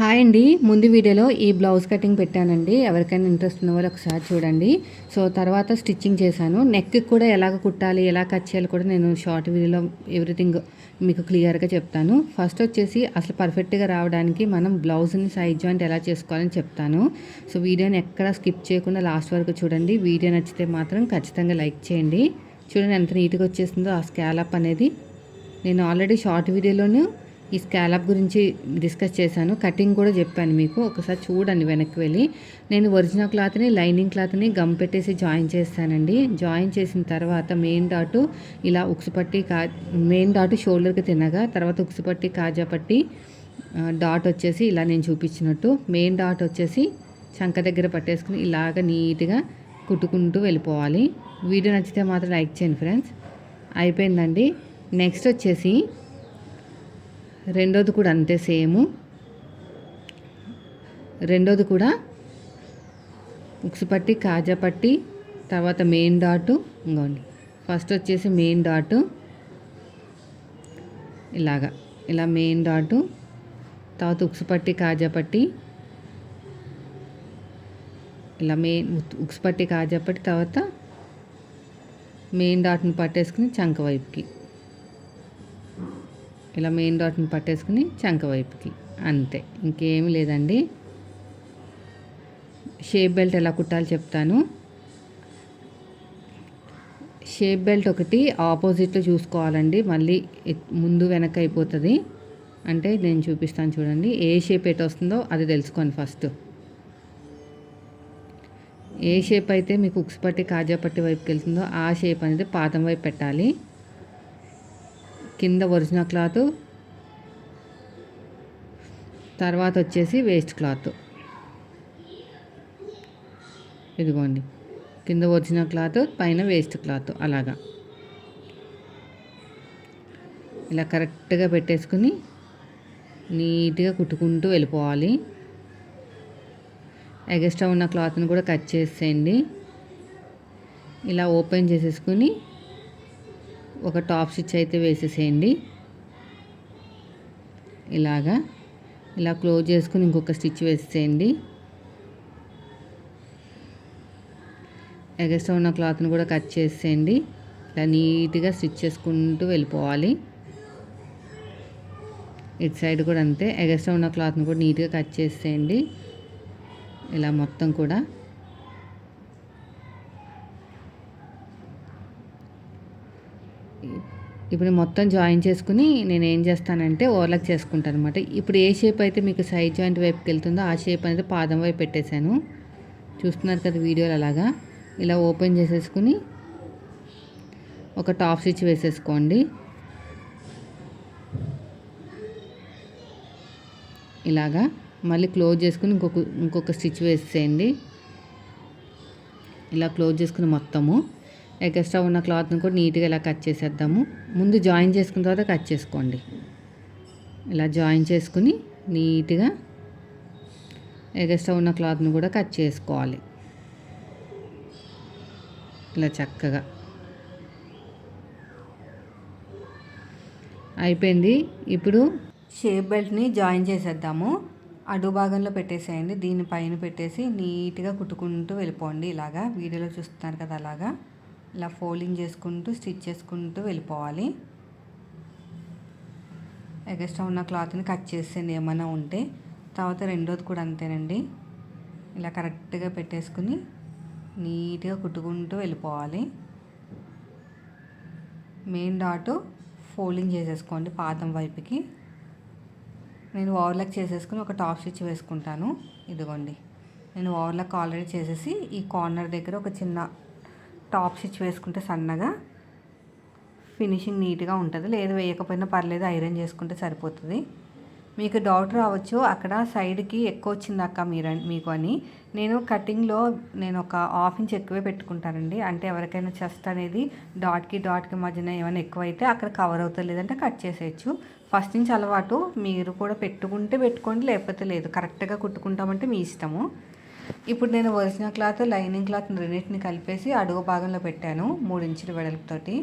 Hi అండి. ముందు వీడియోలో ఈ బ్లౌజ్ కటింగ్ పెట్టానండి. ఎవరికైనా ఇంట్రెస్ట్ ఉన్న వాళ్ళు ఒకసారి చూడండి. సో తర్వాత స్టిచ్చింగ్ చేశాను. నెక్కి కూడా ఎలాగ కుట్టాలి, ఎలా కట్ చేయాలి కూడా నేను షార్ట్ వీడియోలో ఎవ్రీథింగ్ మీకు క్లియర్గా చెప్తాను. ఫస్ట్ వచ్చేసి అసలు పర్ఫెక్ట్గా రావడానికి మనం బ్లౌజ్ని సైడ్ జాయింట్ ఎలా చేసుకోవాలని చెప్తాను. సో వీడియోని ఎక్కడ స్కిప్ చేయకుండా లాస్ట్ వరకు చూడండి. వీడియో నచ్చితే మాత్రం ఖచ్చితంగా లైక్ చేయండి. చూడండి ఎంత నీట్గా వచ్చేసిందో ఆ స్కాలప్ అనేది. నేను ఆల్రెడీ షార్ట్ వీడియోలోనూ ఈ స్కాలప్ గురించి డిస్కస్ చేశాను, కటింగ్ కూడా చెప్పాను మీకు. ఒకసారి చూడండి వెనక్కి వెళ్ళి. నేను ఒరిజినల్ క్లాత్ని లైనింగ్ క్లాత్ని గమ్ పెట్టేసి జాయిన్ చేస్తానండి. జాయిన్ చేసిన తర్వాత మెయిన్ డాటు ఇలా ఉక్సుపట్టి మెయిన్ డాటు షోల్డర్కి తినగా, తర్వాత ఉక్సుపట్టి కాజాపట్టి డాట్ వచ్చేసి ఇలా నేను చూపించినట్టు మెయిన్ డాట్ వచ్చేసి చంక దగ్గర పట్టేసుకుని ఇలాగ నీట్గా కుట్టుకుంటూ వెళ్ళిపోవాలి. వీడియో నచ్చితే మాత్రం లైక్ చేయండి ఫ్రెండ్స్. అయిపోయిందండి. నెక్స్ట్ వచ్చేసి రెండోది కూడా అంతే సేము. రెండోది కూడా ఉక్సుపట్టి కాజాపట్టి తర్వాత మెయిన్ డాటు ఇంకోండి. ఫస్ట్ వచ్చేసి మెయిన్ డాటు ఇలా మెయిన్ డాటు, తర్వాత ఉక్సుపట్టి కాజాపట్టి, ఇలా ఉక్సుపట్టి కాజాపట్టి, తర్వాత మెయిన్ డాట్ని పట్టేసుకుని చంక వైపుకి, ఇలా మెయిన్ డాట్ని పట్టేసుకుని చంక వైపుకి, అంతే, ఇంకేమీ లేదండి. షేప్ బెల్ట్ ఎలా కుట్టాలో చెప్తాను. షేప్ బెల్ట్ ఒకటి ఆపోజిట్లో చూసుకోవాలండి, మళ్ళీ ముందు వెనక అయిపోతుంది. అంటే నేను చూపిస్తాను చూడండి. ఏ షేప్ ఎటు వస్తుందో అది తెలుసుకోండి ఫస్ట్. ఏ షేప్ అయితే మీకు ఉక్సుపట్టి కాజాపట్టి వైపుకి వెళ్తుందో ఆ షేప్ అనేది పాదం వైపు పెట్టాలి. కింద ఒరిజినల్ క్లాత్, తర్వాత వచ్చేసి వేస్ట్ క్లాత్. ఇదిగోండి, కింద ఒరిజినల్ క్లాత్, పైన వేస్ట్ క్లాత్. అలాగా ఇలా కరెక్ట్గా పెట్టేసుకుని నీట్గా కుట్టుకుంటూ వెళ్ళిపోవాలి. ఎగస్ట్రా ఉన్న క్లాత్ని కూడా కట్ చేసేయండి. ఇలా ఓపెన్ చేసేసుకుని ఒక టాప్ స్టిచ్ అయితే వేసేసేయండి. ఇలా క్లోజ్ చేసుకుని ఇంకొక స్టిచ్ వేసేయండి. ఎగస్ట్రా ఉన్న క్లాత్ని కూడా కట్ చేసేయండి. ఇలా నీట్గా స్టిచ్ చేసుకుంటూ వెళ్ళిపోవాలి. ఇటు సైడ్ కూడా అంతే, ఎగస్ట్రా ఉన్న క్లాత్ని కూడా నీట్గా కట్ చేసేయండి. ఇలా మొత్తం కూడా ఇప్పుడు మొత్తం జాయిన్ చేసుకుని నేను ఏం చేస్తానంటే ఓవర్లాక్ చేసుకుంటాను అనమాట. ఇప్పుడు ఏ షేప్ అయితే మీకు సైడ్ జాయింట్ వైపుకి వెళ్తుందో ఆ షేప్ అనేది పాదం వైపు పెట్టేశాను. చూస్తున్నారు కదా వీడియోలు. అలాగా ఇలా ఓపెన్ చేసేసుకుని ఒక టాప్ స్టిచ్ వేసేసుకోండి. ఇలాగా మళ్ళీ క్లోజ్ చేసుకుని ఇంకొక స్టిచ్ వేసేయండి. ఇలా క్లోజ్ చేసుకుని మొత్తము ఎక్స్ట్రా ఉన్న క్లాత్ని కూడా నీట్గా ఇలా కట్ చేసేద్దాము. ముందు జాయిన్ చేసుకున్న తర్వాత కట్ చేసుకోండి. ఇలా జాయిన్ చేసుకుని నీట్గా ఎక్స్ట్రా ఉన్న క్లాత్ని కూడా కట్ చేసుకోవాలి. ఇలా చక్కగా అయిపోయింది. ఇప్పుడు షేప్ బెల్ట్ని జాయిన్ చేసేద్దాము. అడుగు భాగంలో పెట్టేసేయండి. దీనిపైన పెట్టేసి నీట్గా కుట్టుకుంటూ వెళ్ళిపోండి. ఇలాగా వీడియోలో చూస్తున్నారు కదా, అలాగా ఇలా ఫోల్డింగ్ చేసుకుంటూ స్టిచ్ చేసుకుంటూ వెళ్ళిపోవాలి. ఎక్స్ట్రా ఉన్న క్లాత్ని కట్ చేసేయండి ఏమైనా ఉంటే. తర్వాత రెండోది కూడా అంతేనండి. ఇలా కరెక్ట్గా పెట్టేసుకుని నీట్గా కుట్టుకుంటూ వెళ్ళిపోవాలి. మెయిన్ డాట్ ఫోల్డింగ్ చేసేసుకోండి పాదం వైపుకి. నేను ఓవర్లాక్ చేసేసుకుని ఒక టాప్ స్టిచ్ వేసుకుంటాను. ఇదిగోండి, నేను ఓవర్లాక్ ఆల్రెడీ చేసేసి ఈ కార్నర్ దగ్గర ఒక చిన్న టాప్ స్టిచ్ వేసుకుంటే సన్నగా ఫినిషింగ్ నీట్గా ఉంటుంది. లేదు వేయకపోయినా పర్లేదు, ఐరన్ చేసుకుంటే సరిపోతుంది. మీకు డౌట్ రావచ్చు, అక్కడ సైడ్కి ఎక్కువ వచ్చింది అక్క మీకు అని. నేను కటింగ్లో ఒక 1/2 ఇంచ్ ఎక్కువే పెట్టుకుంటానండి. అంటే ఎవరికైనా చెస్ట్ అనేది డాట్కి మధ్యన ఏమైనా ఎక్కువైతే అక్కడ కవర్ అవుతుంది, లేదంటే కట్ చేసేయచ్చు. ఫస్ట్ నుంచి అలవాటు, మీరు కూడా పెట్టుకోండి, లేకపోతే లేదు. కరెక్ట్గా కుట్టుకుంటామంటే మీ ఇష్టము. ఇప్పుడు నేను ఒరిజినల్ క్లాత్ లైనింగ్ క్లాత్ రెండింటిని కలిపేసి అడుగు భాగంలో పెట్టాను 3 ఇంచుల వెడల్పుతోటి.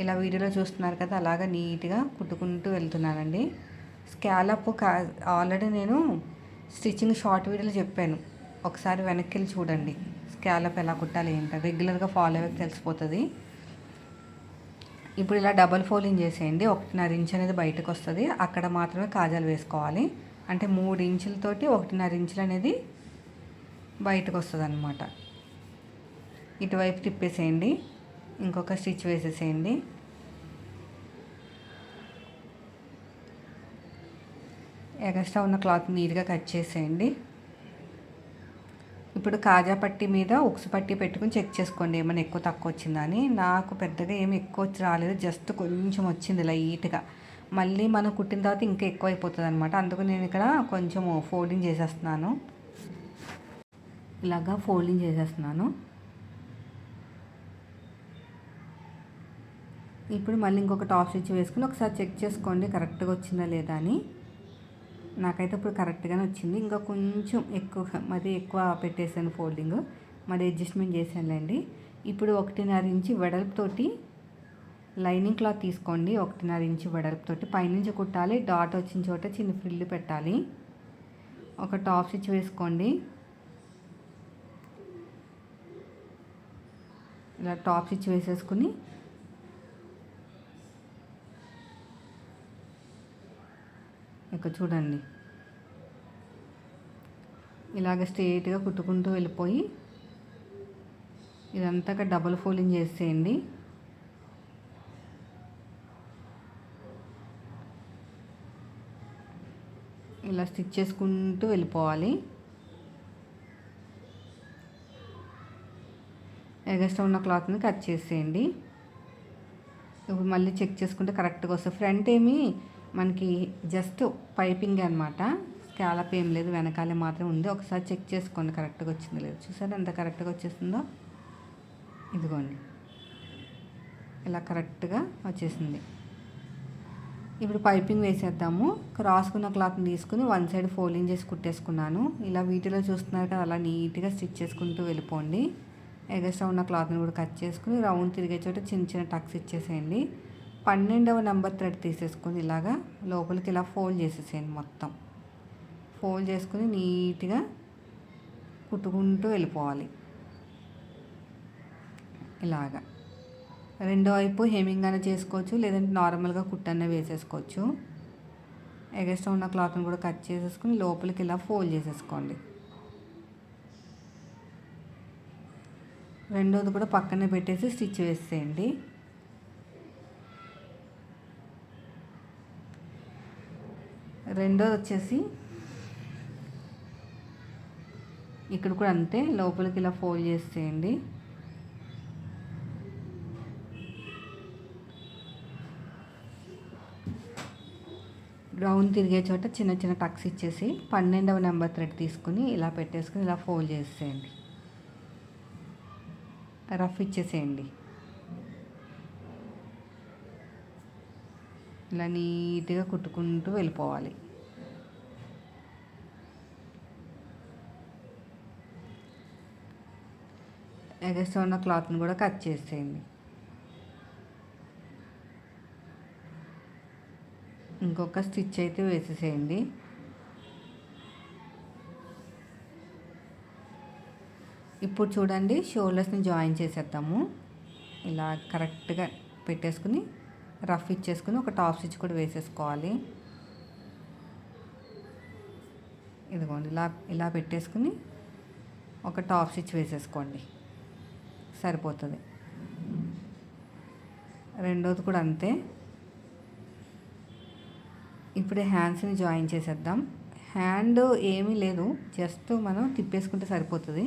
ఇలా వీడియోలో చూస్తున్నారు కదా, అలాగా నీట్గా కుట్టుకుంటూ వెళ్తున్నానండి. స్కాలప్ ఆల్రెడీ నేను స్టిచ్చింగ్ షార్ట్ వీడియోలో చెప్పాను, ఒకసారి వెనక్కి వెళ్ళి చూడండి. స్కాలప్ ఎలా కుట్టాలి ఏంటో రెగ్యులర్గా ఫాలో అయ్యే తెలిసిపోతుంది. ఇప్పుడు ఇలా డబల్ ఫోల్డింగ్ చేసేయండి. 1.5 ఇంచ్ అనేది బయటకు వస్తుంది, అక్కడ మాత్రమే కాజాలు వేసుకోవాలి. అంటే 3 ఇంచులతోటి 1.5 ఇంచులు అనేది బయటకు వస్తుంది అన్నమాట. ఇటువైపు తిప్పేసేయండి, ఇంకొక స్టిచ్ వేసేసేయండి. ఎక్స్ట్రా ఉన్న క్లాత్ నీట్గా కట్ చేసేయండి. ఇప్పుడు కాజా పట్టీ మీద ఉక్సు పట్టీ పెట్టుకుని చెక్ చేసుకోండి ఏమైనా ఎక్కువ తక్కువ వచ్చిందని. నాకు పెద్దగా ఏమి ఎక్కువ వచ్చి రాలేదు, జస్ట్ కొంచెం వచ్చింది లైట్గా. మళ్ళీ మనం కుట్టిన తర్వాత ఇంకా ఎక్కువ అయిపోతుంది అనమాట. అందుకు నేను ఇక్కడ కొంచెం ఫోల్డింగ్ చేసేస్తున్నాను. ఇలాగా ఫోల్డింగ్ చేసేస్తున్నాను. ఇప్పుడు మళ్ళీ ఇంకొక టాప్ స్టిచ్ వేసుకుని ఒకసారి చెక్ చేసుకోండి కరెక్ట్గా వచ్చిందా లేదా అని. నాకైతే ఇప్పుడు కరెక్ట్గానే వచ్చింది. ఇంకా కొంచెం మరి ఎక్కువ పెట్టేసాను ఫోల్డింగ్, మరి అడ్జస్ట్మెంట్ చేశానులేండి. ఇప్పుడు 1.5 ఇంచ్ వెడల్పుతోటి లైనింగ్ క్లాత్ తీసుకోండి. 1.5 ఇంచ్ వెడల్పుతోటి పైనుంచి కుట్టాలి. డాట్ వచ్చిన చోట చిన్న ఫ్రిల్ పెట్టాలి. ఒక టాప్ స్టిచ్ వేసుకోండి. ఇలా టాప్ స్టిచ్ వేసేసుకుని ఇక చూడండి, ఇలాగ స్ట్రైట్గా కుట్టుకుంటూ వెళ్ళిపోయి ఇదంతా డబుల్ ఫోల్డింగ్ చేసేయండి. ఇలా స్టిచ్ చేసుకుంటూ వెళ్ళిపోవాలి. ఎగస్ట్రా ఉన్న క్లాత్ని కట్ చేసేయండి. ఇప్పుడు మళ్ళీ చెక్ చేసుకుంటే కరెక్ట్గా వస్తుంది. ఫ్రంట్ ఏమి మనకి జస్ట్ పైపింగ్ అనమాట, స్కాలప్ ఏం లేదు, వెనకాలే మాత్రం ఉంది. ఒకసారి చెక్ చేసుకోండి కరెక్ట్గా వచ్చింది లేదు. చూసారా ఎంత కరెక్ట్గా వచ్చేసిందో. ఇదిగోండి ఇలా కరెక్ట్గా వచ్చేసింది. ఇప్పుడు పైపింగ్ వేసేద్దాము. క్రాస్కున్న క్లాత్ని తీసుకుని వన్ సైడ్ ఫోల్డింగ్ చేసి కుట్టేసుకున్నాను. ఇలా వీటిలో చూస్తున్నారు కదా, అలా నీట్గా స్టిచ్ చేసుకుంటూ వెళ్ళిపోండి. ఎగస్ట్రా ఉన్న క్లాత్ని కూడా కట్ చేసుకుని రౌండ్ తిరిగే చోట చిన్న చిన్న టక్స్ ఇచ్చేసేయండి. 12వ నెంబర్ థ్రెడ్ తీసేసుకొని ఇలాగా లోపలికి ఇలా ఫోల్డ్ చేసేసేయండి. మొత్తం ఫోల్డ్ చేసుకుని నీట్గా కుట్టుకుంటూ వెళ్ళిపోవాలి. ఇలాగా రెండో వైపు హెమ్మింగ్ అయినా చేసుకోవచ్చు, లేదంటే నార్మల్గా కుట్టన్న వేసేసుకోవచ్చు. ఎగస్ట్రా ఉన్న క్లాత్ని కూడా కట్ చేసేసుకుని లోపలికి ఇలా ఫోల్డ్ చేసేసుకోండి. రెండోది కూడా పక్కనే పెట్టేసి స్టిచ్ వేసేయండి. రెండోది వచ్చేసి ఇక్కడ కూడా అంతే, లోపలికి ఇలా ఫోల్డ్ చేసేయండి. రౌండ్ తిరిగే చోట చిన్న చిన్న టక్స్ ఇచ్చేసి 12వ నెంబర్ థ్రెడ్ తీసుకుని ఇలా పెట్టేసుకుని ఇలా ఫోల్డ్ చేసేయండి. రఫ్ ఇచ్చేసేయండి. ఇలా నీట్గా కుట్టుకుంటూ వెళ్ళిపోవాలి. ఎగస్ట్రా ఉన్న క్లాత్ని కూడా కట్ చేసేయండి. ఇంకొక స్టిచ్ అయితే వేసేసేయండి. ఇప్పుడు చూడండి, షోల్డర్స్ని జాయిన్ చేసేద్దాము. ఇలా కరెక్ట్గా పెట్టేసుకుని రఫ్ ఇచ్చేసుకుని ఒక టాప్ స్టిచ్ కూడా వేసేసుకోవాలి. ఇదిగోండి ఇలా ఇలా పెట్టేసుకుని ఒక టాప్ స్టిచ్ వేసేసుకోండి, సరిపోతుంది. రెండోది కూడా అంతే. ఇప్పుడే హ్యాండ్స్ని జాయిన్ చేసేద్దాం. హ్యాండ్ ఏమీ లేదు, జస్ట్ మనం తిప్పేసుకుంటే సరిపోతుంది.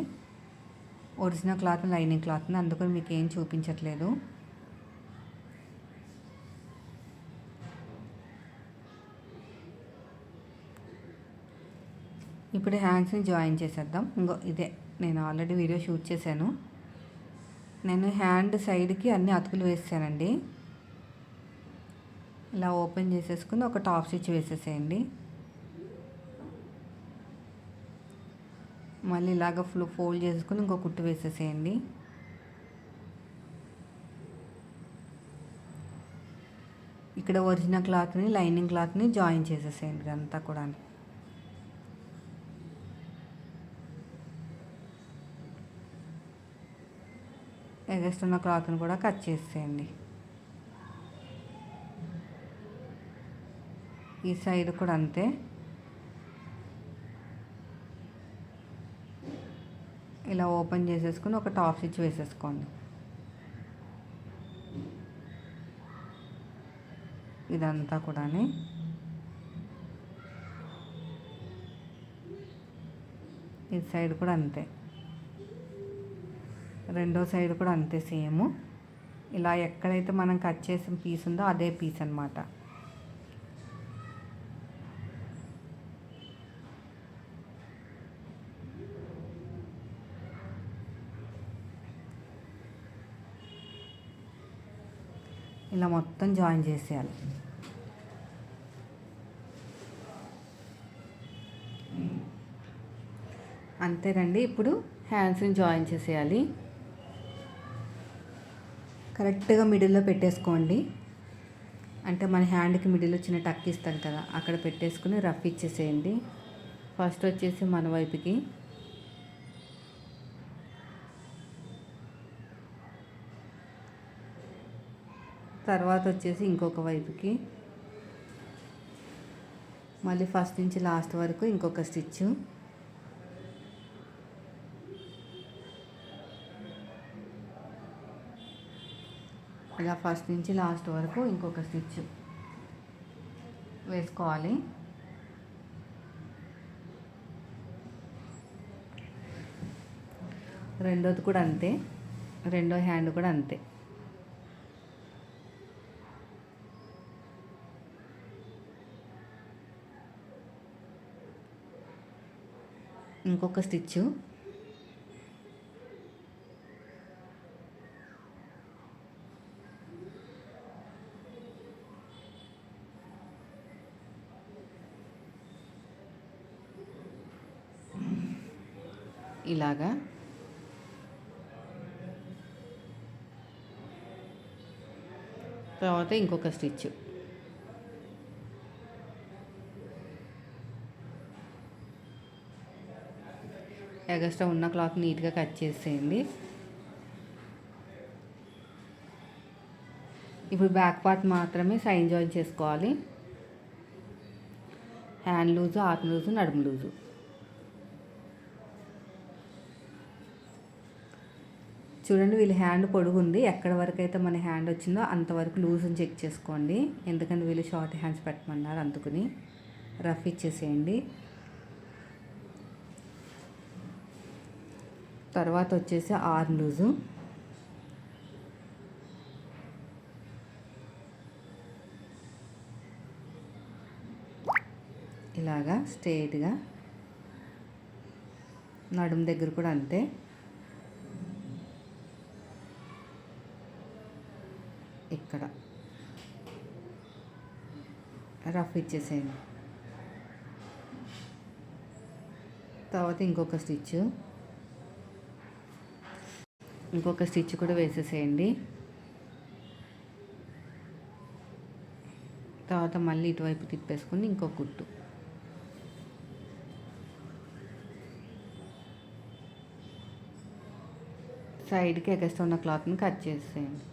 ఒరిజినల్ క్లాత్ లైనింగ్ క్లాత్ని, అందుకని మీకు ఏం చూపించట్లేదు. ఇప్పుడు హ్యాండ్స్ని జాయిన్ చేసేద్దాం. ఇదే నేను ఆల్రెడీ వీడియో షూట్ చేశాను. నేను హ్యాండ్ సైడ్కి అన్ని అతుకులు వేసానండి. ఇలా ఓపెన్ చేసేసుకుని ఒక టాప్ స్టిచ్ వేసేసేయండి. మళ్ళీ ఇలాగ ఫోల్డ్ చేసుకుని ఇంకో కుట్టు వేసేసేయండి. ఇక్కడ ఒరిజినల్ క్లాత్ని లైనింగ్ క్లాత్ని జాయిన్ చేసేసేయండి. ఇదంతా కూడా ఎగస్ట్ ఉన్న క్లాత్ని కూడా కట్ చేసేయండి. ఈ సైడ్ కూడా అంతే. ఇలా ఓపెన్ చేసేసుకుని ఒక టాప్ స్టిచ్ వేసేసుకోండి. ఇదంతా కూడా ఈ సైడ్ కూడా అంతే, రెండో సైడ్ కూడా అంతే సేమ్. ఇలా ఎక్కడైతే మనం కట్ చేసిన పీస్ ఉందో అదే పీస్ అన్నమాట. ఇలా మొత్తం జాయిన్ చేసేయాలి. అంతేనండి. ఇప్పుడు హ్యాండ్స్ని జాయిన్ చేసేయాలి. కరెక్ట్గా మిడిల్లో పెట్టేసుకోండి. అంటే మన హ్యాండ్కి మిడిల్లో చిన్న టక్ ఇస్తాం కదా, అక్కడ పెట్టేసుకుని రఫ్ ఇచ్చేసేయండి. ఫస్ట్ వచ్చేసి మన వైపుకి, తర్వాత వచ్చేసి ఇంకొక వైపుకి, మళ్ళీ ఫస్ట్ నుంచి లాస్ట్ వరకు ఇంకొక స్టిచ్, ఇలా ఫస్ట్ నుంచి లాస్ట్ వరకు ఇంకొక స్టిచ్ వేసుకోవాలి. రెండోది కూడా అంతే, రెండో హ్యాండ్ కూడా అంతే. ఇంకొక స్టిచ్, ఇలాగా తర్వాత ఇంకొక స్టిచ్, ఎగస్ట్రా ఉన్న క్లాత్ నీట్గా కట్ చేసేయండి. ఇప్పుడు బ్యాక్ పార్ట్ మాత్రమే సైన్ జాయిన్ చేసుకోవాలి. హ్యాండ్ లూజు, ఆర్మ్ లూజు, నడుము లూజు. చూడండి, వీళ్ళ హ్యాండ్ పొడుగు ఉంది. ఎక్కడ వరకు అయితే మన హ్యాండ్ వచ్చిందో అంతవరకు లూజ్ని చెక్ చేసుకోండి. ఎందుకంటే వీళ్ళు షార్ట్ హ్యాండ్స్ పెట్టమన్నారు, అందుకుని రఫ్ ఇచ్చేసేయండి. తర్వాత వచ్చేసి ఆర్మ్ లూజు, ఇలాగా స్ట్రైట్గా. నడుము దగ్గర కూడా అంతే. ఇక్కడ రఫ్ ఇచ్చేసేయండి. తర్వాత ఇంకొక స్టిచ్ కూడా వేసేసేయండి. తర్వాత మళ్ళీ ఇటువైపు తిప్పేసుకుని ఇంకొక కుట్టు. సైడ్కి ఎగస్ట్రా ఉన్న క్లాత్ని కట్ చేసేయండి.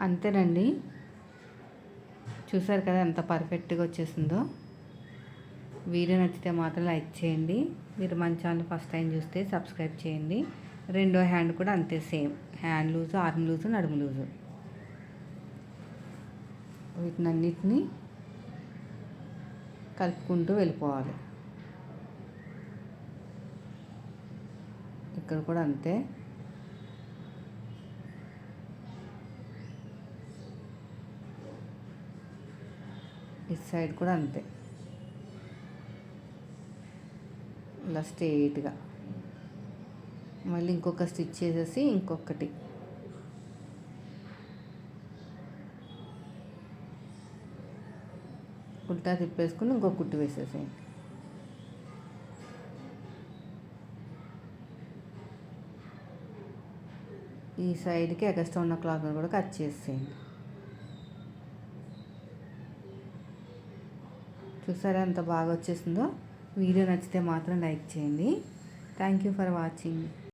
అంతేనండి. చూసారు కదా ఎంత పర్ఫెక్ట్గా వచ్చేసిందో. వీడియో నచ్చితే మాత్రం లైక్ చేయండి. మీరు మన ఛానల్ ఫస్ట్ టైం చూస్తే సబ్స్క్రైబ్ చేయండి. రెండో హ్యాండ్ కూడా అంతే same, hand loose, arm loose, నడుము లూజు. వీటినన్నిటినీ కలుపుకుంటూ వెళ్ళిపోవాలి. ఇక్కడ కూడా అంతే. ఇటు సైడ్ కూడా అంతే, ఇలా స్ట్రైట్గా. మళ్ళీ ఇంకొక స్టిచ్ చేసేసి ఇంకొకటి ఉల్టా తిప్పేసుకుని ఇంకొక కుట్టు వేసేసేయండి. ఈ సైడ్కి ఎగస్ట్రా ఉన్న క్లాత్ని కూడా కట్ చేసేయండి. చూసారా ఎంత బాగా వచ్చేసిందో. వీడియో నచ్చితే మాత్రం లైక్ చేయండి. Thank you for watching.